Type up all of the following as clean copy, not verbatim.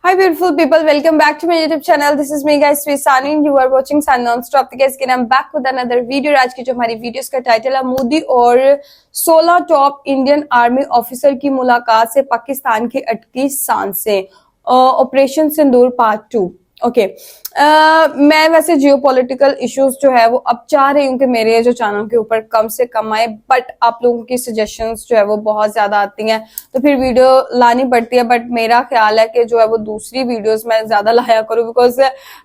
Hi beautiful people, welcome back to my YouTube channel. This is me guys Sani and you are watching Sun Non-Stop. तो guys, I'm back with another video. आज की जो हमारी videos का title है मोदी और 16 top Indian army officer की मुलाकात से पाकिस्तान की अटकी सांसें, ऑपरेशन सिंदूर पार्ट 2। ओके मैं वैसे जियोपॉलिटिकल इश्यूज जो है वो अब चाह रही हूँ कि मेरे जो चैनल के ऊपर कम से कम आए, बट आप लोगों की सजेशंस जो है वो बहुत ज्यादा आती हैं तो फिर वीडियो लानी पड़ती है। बट मेरा ख्याल है कि जो है वो दूसरी वीडियोस में ज्यादा लाया करूँ, बिकॉज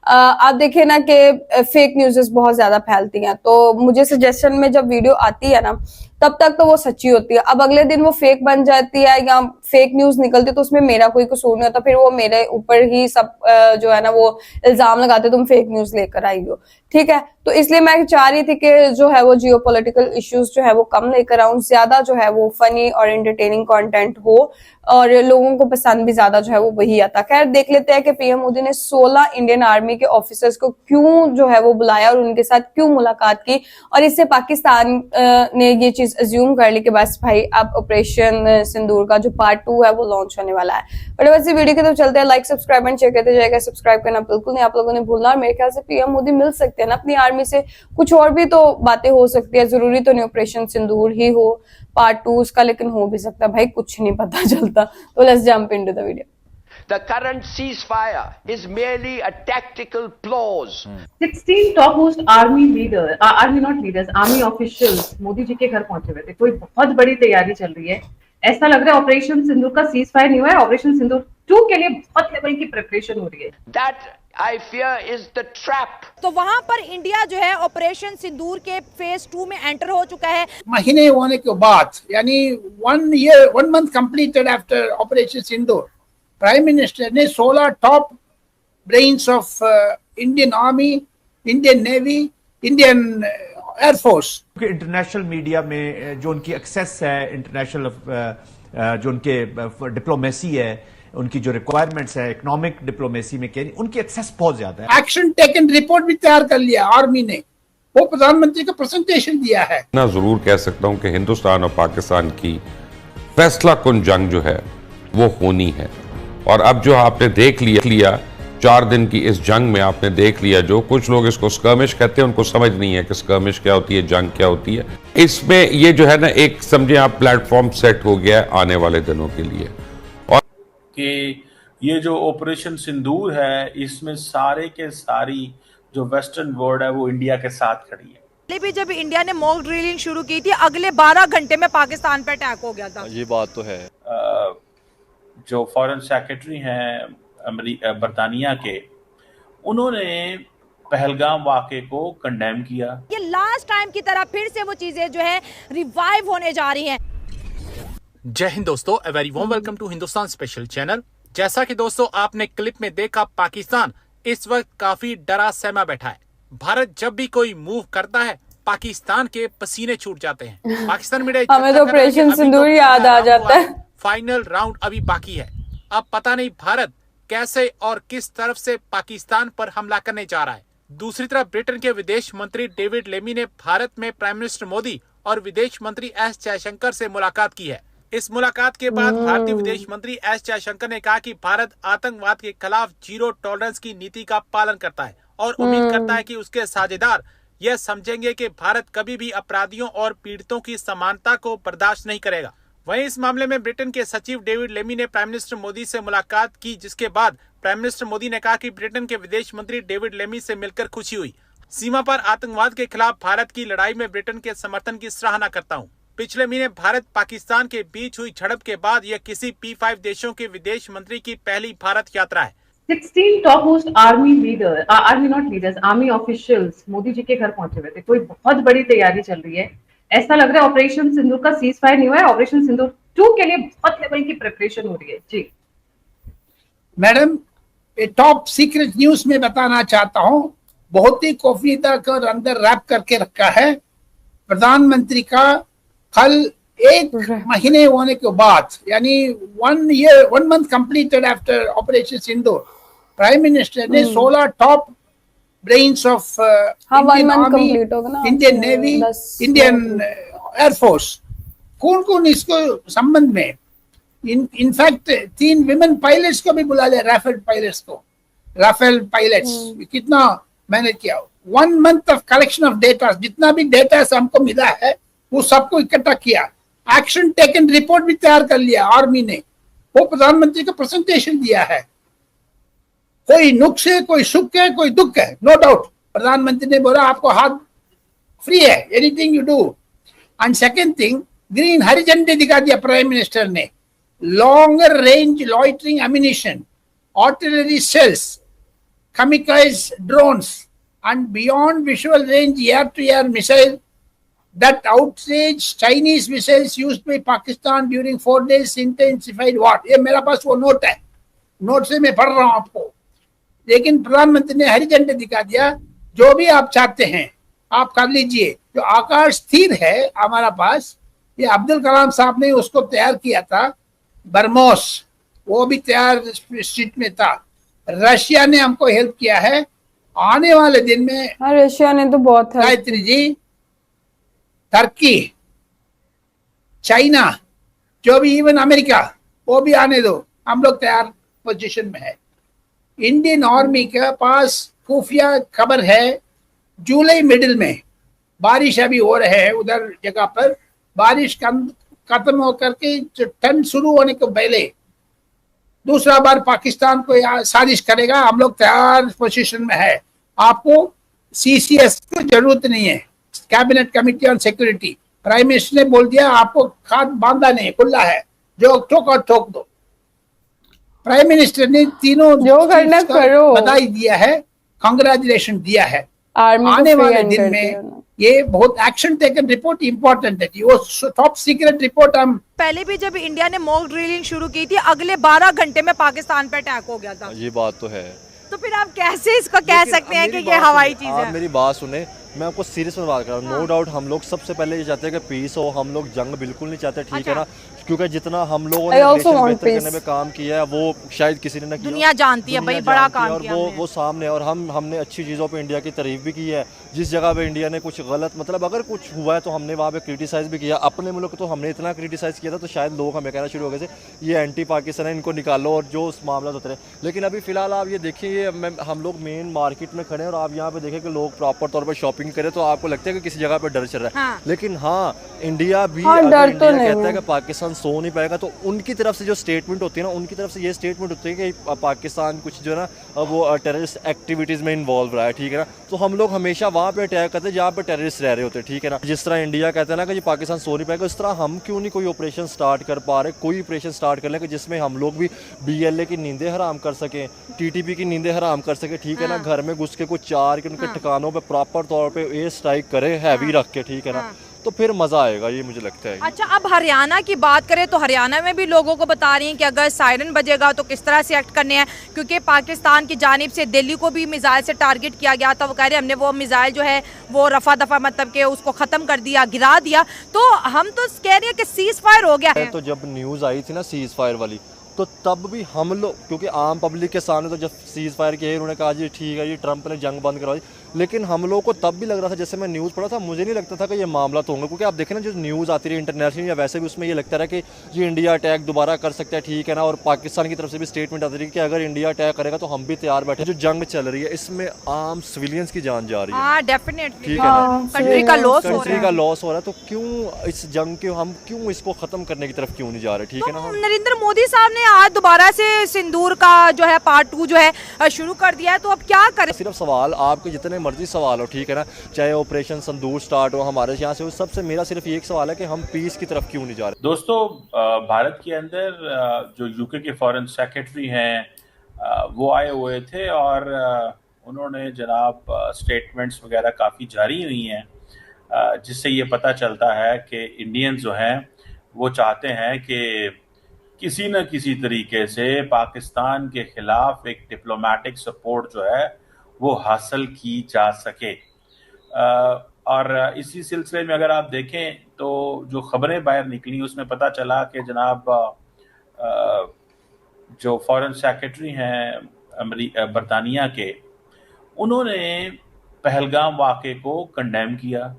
आप देखिए ना कि फेक न्यूज़ बहुत ज्यादा फैलती हैं, तो मुझे सजेशन में जब वीडियो आती है ना तब तक तो वो सच्ची होती है। अब अगले दिन वो फेक बन जाती है या फेक न्यूज निकलती है तो उसमें मेरा कोई कसूर नहीं होता, फिर वो मेरे ऊपर ही सब जो है ना वो इल्जाम लगाते तुम फेक न्यूज लेकर आई हो। ठीक है, तो इसलिए मैं चाह रही थी कि जो है वो जियोपॉलिटिकल इश्यूज जो है वो कम लेकर आऊं, ज्यादा जो है वो फनी और एंटरटेनिंग कंटेंट हो और लोगों को पसंद भी ज्यादा जो है वो वही आता। खैर देख लेते हैं कि पीएम मोदी ने 16 इंडियन आर्मी के ऑफिसर्स को क्यों जो है वो बुलाया और उनके साथ क्यों मुलाकात की, और इससे पाकिस्तान ने ये चीज अज्यूम कर ली कि बस भाई अब ऑपरेशन सिंदूर का जो पार्ट 2 है वो लॉन्च होने वाला है। बट वैसे वीडियो के तो चलते हैं, लाइक सब्सक्राइब एंड शेयर करते जाएगा। सब्सक्राइब करना बिल्कुल नहीं आप लोगों ने भूलना, और मेरे ख्याल से पीएम मोदी मिल सकते हैं ना अपनी आर्मी से, कुछ और भी तो बातें हो सकती है, जरूरी तो नहीं ऑपरेशन सिंदूर ही हो पार्ट 2 उसका, लेकिन हो भी सकता है, भाई कुछ नहीं पता चलता। तो let's jump into the video. The current ceasefire is merely a tactical clause. 16 topmost army officials Modi ji के घर पहुंचे हुए थे। कोई बहुत बड़ी तैयारी चल रही है। ऐसा लग रहा है ऑपरेशन सिंदूर का सीज फायर नहीं हुआ है, ऑपरेशन सिंदूर 2 के लिए बहुत लेवल की प्रिपरेशन हो रही है। That I fear is the trap. तो वहां पर इंडिया जो है ऑपरेशन सिंदूर के फेज 2 में एंटर हो चुका है। महीने होने के बाद, यानी 1 month completed after ऑपरेशन सिंदूर, प्राइम मिनिस्टर ने 16 top brains of Indian army, Indian navy, Indian air force, international media में जो उनकी एक्सेस है, इंटरनेशनल जो उनके डिप्लोमेसी है, उनकी जो रिक्वायरमेंट्स है इकोनॉमिक डिप्लोमेसी में, उनकी एक्सेस बहुत ज्यादा है। एक्शन टेकन रिपोर्ट भी तैयार कर लिया आर्मी ने, वो प्रधानमंत्री को प्रेजेंटेशन दिया है। मैं जरूर कह सकता हूं कि हिंदुस्तान और पाकिस्तान की फैसला कुन जंग जो है वो होनी है। और अब जो आपने देख लिया 4 दिन की इस जंग में, आपने देख लिया, जो कुछ लोग इसको स्कर्मिश कहते हैं उनको समझ नहीं है कि स्कर्मिश क्या होती है, जंग क्या होती है। इसमें ये जो है ना एक समझे आप प्लेटफॉर्म सेट हो गया है आने वाले दिनों के लिए। और कि ये जो ऑपरेशन सिंदूर है इसमें सारे के सारी जो वेस्टर्न वर्ल्ड है वो इंडिया के साथ खड़ी है। पहले भी जब इंडिया ने मॉक ड्रिलिंग शुरू की थी, अगले 12 घंटे में पाकिस्तान पर अटैक हो गया था। ये बात तो है। जो फॉरेन सेक्रेटरी हैं बरतानिया के, उन्होंने पहलगाम वाक़े को कंडेम किया। ये लास्ट टाइम की तरह फिर से वो चीजें जो है रिवाइव होने जा रही हैं। जय हिंद दोस्तों, a very warm welcome to Hindustan special channel. जैसा कि दोस्तों आपने क्लिप में देखा, पाकिस्तान इस वक्त काफी डरा सहमा बैठा है। भारत जब भी कोई मूव करता है पाकिस्तान के पसीने छूट जाते हैं। पाकिस्तान में हमें तो ऑपरेशन सिंदूर याद आ जाता है। फाइनल राउंड अभी बाकी है। अब पता नहीं भारत कैसे और किस तरफ से पाकिस्तान पर हमला करने जा रहा है। दूसरी तरफ ब्रिटेन के विदेश मंत्री डेविड लेमी ने भारत में प्राइम मिनिस्टर मोदी और विदेश मंत्री एस जयशंकर से मुलाकात की है। इस मुलाकात के बाद भारतीय विदेश मंत्री एस जयशंकर ने कहा कि भारत आतंकवाद के खिलाफ जीरो टॉलरेंस की नीति का पालन करता है और उम्मीद करता है कि उसके साझेदार यह समझेंगे कि भारत कभी भी अपराधियों और पीड़ितों की समानता को बर्दाश्त नहीं करेगा। वहीं इस मामले में ब्रिटेन के सचिव डेविड लेमी ने प्राइम मिनिस्टर मोदी से मुलाकात की, जिसके बाद प्राइम मिनिस्टर मोदी ने कहा कि ब्रिटेन के विदेश मंत्री डेविड लेमी से मिलकर खुशी हुई। सीमा पर आतंकवाद के खिलाफ भारत की लड़ाई में ब्रिटेन के समर्थन की सराहना करता हूं। पिछले महीने भारत पाकिस्तान के बीच हुई झड़प के बाद यह किसी P5 देशों के विदेश मंत्री की पहली भारत यात्रा है। 16 topmost army officials Modi ji के घर पहुंचे हुए थे। कोई बहुत बड़ी तैयारी चल रही है। ऐसा लग रहा है ऑपरेशन सिंदूर का सीज फायर नहीं हुआ है, ऑपरेशन सिंदूर 2 के लिए बहुत लेवल की प्रिपरेशन हो रही है। जी मैडम, टॉप सीक्रेट न्यूज में बताना चाहता हूँ, बहुत ही कोफीदा कर अंदर रैप करके रखा है। प्रधानमंत्री का कल 1 महीने होने के बाद, यानी 1 month completed after ऑपरेशन सिंदूर, प्राइम मिनिस्टर ने 16 top brains of Indian army, Indian navy, Indian air force, कौन कौन इसको संबंध में इनफैक्ट 3 विमेन पायलट्स को भी बुला लिया, राफेल पायलट्स। कितना मैंने किया, 1 month of collection of data, जितना भी डेटा हमको मिला है वो सबको इकट्ठा किया, एक्शन टेकन रिपोर्ट भी तैयार कर लिया आर्मी ने, वो प्रधानमंत्री को प्रेजेंटेशन दिया है। कोई नुक्स है, कोई सुख है, कोई दुख है, नो डाउट। प्रधानमंत्री ने बोला आपको हाथ फ्री है, anything you do. And second thing, green हरी झंडी दिखा दिया प्राइम मिनिस्टर ने। Longer range loitering munition, artillery shells, kamikaze drones and beyond visual range air-to-air missile that outrage Chinese missiles used by Pakistan during 4 days intensified war। ये मेरा पास वो note है, note से मैं पढ़ रहा हूं आपको। लेकिन प्रधानमंत्री ने हरी झंडी दिखा दिया, जो भी आप चाहते हैं आप कर लीजिए। जो आकाश तीर है हमारा पास, ये अब्दुल कलाम साहब ने उसको तैयार किया था, बरमोस, वो भी तैयार स्थिति में था। रशिया ने हमको हेल्प किया है। आने वाले दिन में हाँ, रशिया ने तो बहुत help. Gayatri ji, Turkey, China, जो भी इवन अमेरिका, वो भी आने दो, हम लोग तैयार पोजीशन में है। इंडियन आर्मी के पास खुफिया खबर है, जुलाई मिडिल में बारिश अभी हो रहे हैं उधर जगह पर, बारिश खत्म होकर के ठंड शुरू होने के पहले दूसरा बार पाकिस्तान को साजिश करेगा। हम लोग तैयार पोजीशन में है। आपको सीसीएस की जरूरत नहीं है, cabinet committee on security. Prime minister ने बोल दिया आपको खाद बांधा नहीं, खुला है, जो ठोक और ठोक दो। प्राइम मिनिस्टर ने तीनों जो करना करो, बधाई दिया है, कांग्रेचुलेशन दिया है। आर्मी आने वाले दिन में ये बहुत एक्शन टेकन रिपोर्ट इंपॉर्टेंट है, वो टॉप सीक्रेट रिपोर्ट हम पहले भी जब इंडिया ने मॉक ड्रिलिंग शुरू की थी, अगले 12 घंटे में पाकिस्तान पे अटैक हो गया था। ये बात तो है। तो फिर आप कैसे इसको कह सकते हैं कि ये हवाई चीज है? आप मेरी बात सुने, मैं आपको सीरियस में बात कर रहा हूँ। नो डाउट हम लोग सबसे पहले ये चाहते हैं कि पीस हो, हम लोग जंग बिल्कुल नहीं चाहते, ठीक है ना, क्योंकि जितना हम लोगों ने रिलेशन बेहतर करने में काम किया है वो शायद किसी ने ना किया। दुनिया जानती है भाई, बड़ा काम किया और वो सामने, और हमने अच्छी चीज़ों पे इंडिया की तारीफ भी की है। जिस जगह पे इंडिया ने कुछ गलत, मतलब अगर कुछ हुआ है तो हमने वहाँ पे क्रिटिसाइज भी किया। अपने मुल्क तो हमने इतना क्रिटिसाइज किया था तो शायद लोग हमें कहना शुरू हो गए थे ये एंटी पाकिस्तान है, इनको निकालो, और जो उस मामला होते रहे। लेकिन अभी फिलहाल आप ये देखिए, हम लोग मेन मार्केट में खड़े हैं और आप यहाँ पे देखें कि लोग प्रॉपर तौर पर शॉपिंग करें तो आपको लगता है कि किसी जगह पर डर चल रहा है। लेकिन हाँ, इंडिया भी अगर इंडिया कहता है कि पाकिस्तान सो नहीं पाएगा तो उनकी तरफ से जो स्टेटमेंट होती है ना, उनकी तरफ से ये स्टेटमेंट होती है कि पाकिस्तान कुछ जो है ना वो टेररिस्ट एक्टिविटीज़ में इन्वॉल्व रहा है, ठीक है ना। तो हम लोग हमेशा वहाँ पे अटैक करते हैं जहाँ पे टेररिस्ट रह रहे होते हैं, ठीक है ना। जिस तरह इंडिया कहता है ना कि ये पाकिस्तान सो नहीं पाएगा, इस तरह हम क्यों नहीं कोई ऑपरेशन स्टार्ट कर पा रहे, कोई ऑपरेशन स्टार्ट कर लें कि जिसमें हम लोग भी BLA की नींदें हराम कर सकें, TTP की नींदें हराम कर सकें, ठीक है ना। घर में घुस के कुछ चार के उनके ठिकानों पर प्रॉपर तौर पर एयर स्ट्राइक करे, हैवी रख के, ठीक है ना, तो फिर मजा आएगा, ये मुझे लगता है। अच्छा, अब हरियाणा की बात करें तो हरियाणा में भी लोगों को बता रही हैं कि अगर सायरन बजेगा तो किस तरह से एक्ट करने हैं, क्योंकि पाकिस्तान की जानिब से दिल्ली को भी मिसाइल से टारगेट किया गया था। वो कह रहे हमने वो मिसाइल जो है वो रफा दफा मतलब के उसको खत्म कर दिया, गिरा दिया। तो हम तो कह रहे हैं कि सीज फायर हो गया है। तो जब न्यूज़ आई थी ना सीज फायर वाली, तो तब भी हम लोग, क्योंकि आम पब्लिक के सामने तो जब सीज फायर किया उन्होंने कहा जी ठीक है, ये ट्रंप ने जंग बंद करवा दी, लेकिन हम लोगों को तब भी लग रहा था, जैसे मैं न्यूज़ पढ़ा था, मुझे नहीं लगता था कि ये मामला तो होगा। क्योंकि आप देखें ना, जो न्यूज़ आती रही इंटरनेशनल या वैसे भी, उसमें ये लगता रहा कि ये इंडिया अटैक दोबारा कर सकता है, ठीक है ना। और पाकिस्तान की तरफ से भी स्टेटमेंट आती रही कि अगर इंडिया अटैक करेगा तो हम भी तैयार बैठे। जो जंग चल रही है इसमें आम सिविलियंस की जान जा रही है, डेफिनेटली, ठीक है ना, कंट्री का लॉस हो रहा है। तो क्यों इस जंग के हम क्यों इसको खत्म करने की तरफ क्यों नहीं जा रहे, ठीक है ना। नरेंद्र मोदी साहब ने आज दोबारा से सिंदूर का जो है पार्ट 2 जो है शुरू कर दिया है, तो अब क्या करें। सिर्फ सवाल आपके जितने मर्जी सवाल हो, ठीक है ना, चाहे ऑपरेशन सिंदूर स्टार्ट हो हमारे यहाँ से, सबसे मेरा सिर्फ एक सवाल है कि हम पीस की तरफ क्यों नहीं जा रहे। दोस्तों, भारत के अंदर जो यूके के फॉरेन सेक्रेटरी हैं वो आए हुए थे और उन्होंने जनाब स्टेटमेंट्स वगैरह काफ़ी जारी हुई हैं, जिससे ये पता चलता है कि इंडियंस जो हैं वो चाहते हैं कि किसी न किसी तरीके से पाकिस्तान के खिलाफ एक डिप्लोमेटिक सपोर्ट जो है वो हासिल की जा सके। और इसी सिलसिले में अगर आप देखें तो जो खबरें बाहर निकली उसमें पता चला कि जनाब जो फॉरेन सेक्रेटरी हैं बरतानिया के, उन्होंने पहलगाम वाक़े को कंडेम किया।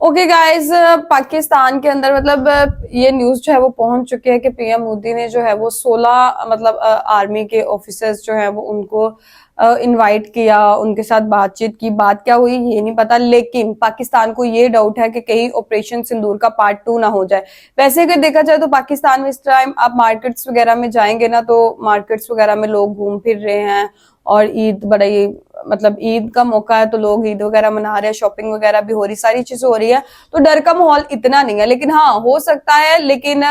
ओके गाइस, पाकिस्तान के अंदर मतलब ये न्यूज जो है वो पहुंच चुकी है कि पीएम मोदी ने जो है वो 16 मतलब आर्मी के ऑफिसर्स जो है वो उनको इनवाइट किया, उनके साथ बातचीत की। बात क्या हुई ये नहीं पता, लेकिन पाकिस्तान को ये डाउट है कि कहीं ऑपरेशन सिंदूर का पार्ट 2 ना हो जाए। वैसे अगर देखा जाए तो पाकिस्तान में इस टाइम आप मार्केट्स वगैरह में जाएंगे ना, तो मार्केट्स वगैरह में लोग घूम फिर रहे हैं और ईद बड़ा ही मतलब ईद का मौका है तो लोग ईद वगैरह मना रहे हैं, शॉपिंग वगैरह भी हो रही, सारी चीजें हो रही है, तो डर का माहौल इतना नहीं है। लेकिन हाँ हो सकता है, लेकिन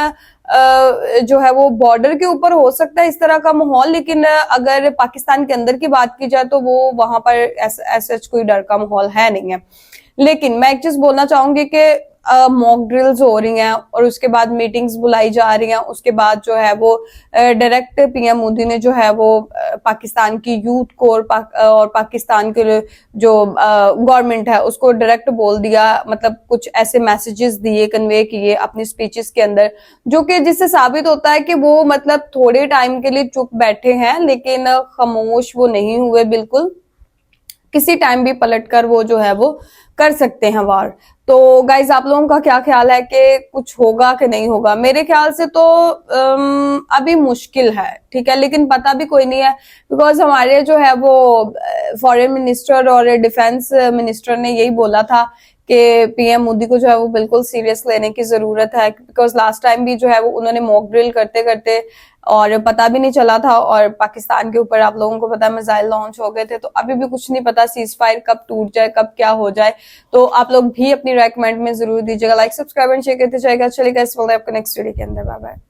जो है वो बॉर्डर के ऊपर हो सकता है इस तरह का माहौल, लेकिन अगर पाकिस्तान के अंदर की बात की जाए तो वो वहां पर ऐसा कोई डर का माहौल है नहीं है। लेकिन मैं एक चीज बोलना चाहूंगी कि मॉक ड्रिल्स हो रही हैं और उसके बाद मीटिंग्स बुलाई जा रही हैं, उसके बाद जो है वो डायरेक्ट पीएम मोदी ने जो है वो पाकिस्तान की यूथ को और पाकिस्तान के जो गवर्नमेंट है उसको डायरेक्ट बोल दिया, मतलब कुछ ऐसे मैसेजेस दिए, कन्वे किए अपनी स्पीचेस के अंदर, जो कि जिससे साबित होता है कि वो मतलब थोड़े टाइम के लिए चुप बैठे हैं, लेकिन खामोश वो नहीं हुए बिल्कुल। किसी टाइम भी पलटकर वो जो है वो कर सकते हैं वार। तो गाइज आप लोगों का क्या ख्याल है कि कुछ होगा कि नहीं होगा? मेरे ख्याल से तो अभी मुश्किल है, ठीक है, लेकिन पता भी कोई नहीं है, बिकॉज हमारे जो है वो फॉरेन मिनिस्टर और डिफेंस मिनिस्टर ने यही बोला था कि पीएम मोदी को जो है वो बिल्कुल सीरियस लेने की जरूरत है, बिकॉज लास्ट टाइम भी जो है वो उन्होंने मॉक ड्रिल करते करते और पता भी नहीं चला था, और पाकिस्तान के ऊपर आप लोगों को पता है मिसाइल लॉन्च हो गए थे, तो अभी भी कुछ नहीं पता सीज फायर कब टूट जाए, कब क्या हो जाए। तो आप लोग भी अपनी राय कमेंट में जरूर दीजिएगा, लाइक सब्सक्राइब एंड शेयर करते जाएगा। चलिए गाइस, मिलते हैं आपको नेक्स्ट वीडियो के अंदर, बाय बाय।